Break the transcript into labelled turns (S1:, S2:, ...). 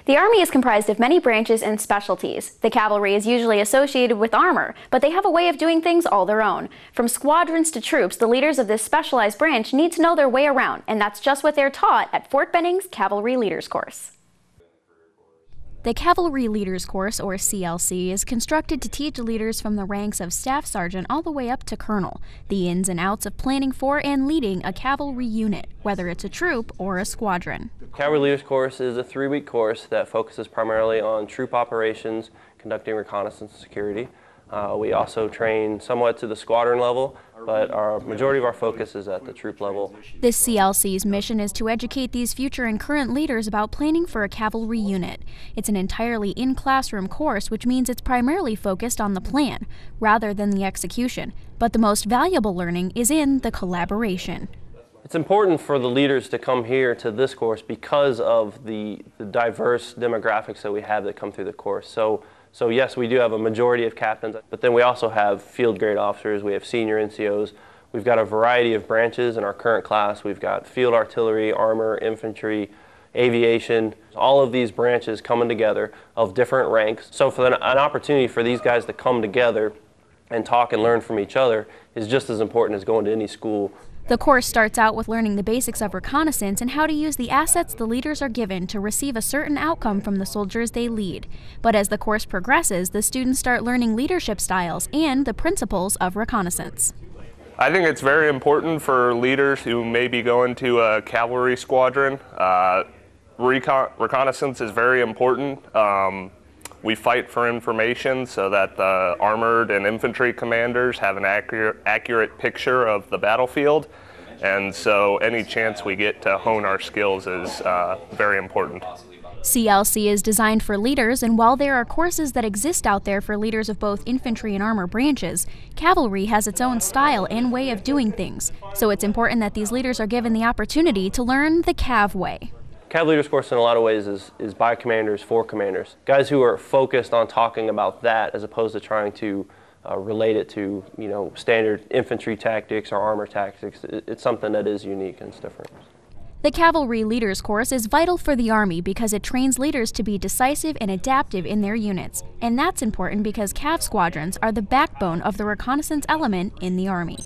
S1: The Army is comprised of many branches and specialties. The cavalry is usually associated with armor, but they have a way of doing things all their own. From squadrons to troops, the leaders of this specialized branch need to know their way around, and that's just what they're taught at Fort Benning's Cavalry Leaders Course. The Cavalry Leaders Course, or CLC, is constructed to teach leaders from the ranks of Staff Sergeant all the way up to Colonel the ins and outs of planning for and leading a cavalry unit, whether it's a troop or a squadron.
S2: Cavalry Leaders Course is a 3-week course that focuses primarily on troop operations, conducting reconnaissance and security. We also train somewhat to the squadron level, but our majority of our focus is at the troop level.
S1: This CLC's mission is to educate these future and current leaders about planning for a cavalry unit. It's an entirely in-classroom course, which means it's primarily focused on the plan, rather than the execution. But the most valuable learning is in the collaboration.
S2: It's important for the leaders to come here to this course because of the diverse demographics that we have that come through the course. So yes, we do have a majority of captains, but then we also have field grade officers, we have senior NCOs. We've got a variety of branches in our current class. We've got field artillery, armor, infantry, aviation, all of these branches coming together of different ranks. So for an opportunity for these guys to come together and talk and learn from each other is just as important as going to any school.
S1: The course starts out with learning the basics of reconnaissance and how to use the assets the leaders are given to receive a certain outcome from the soldiers they lead. But as the course progresses, the students start learning leadership styles and the principles of reconnaissance.
S3: I think it's very important for leaders who may be going to a cavalry squadron. Reconnaissance is very important. We fight for information so that the armored and infantry commanders have an accurate picture of the battlefield. And so any chance we get to hone our skills is very important.
S1: CLC is designed for leaders, and while there are courses that exist out there for leaders of both infantry and armor branches, cavalry has its own style and way of doing things. So it's important that these leaders are given the opportunity to learn the Cav way.
S2: Cavalry Leaders Course in a lot of ways is by commanders for commanders. Guys who are focused on talking about that as opposed to trying to relate it to, standard infantry tactics or armor tactics. It's something that is unique and it's different.
S1: The Cavalry Leaders Course is vital for the Army because it trains leaders to be decisive and adaptive in their units. And that's important because Cav squadrons are the backbone of the reconnaissance element in the Army.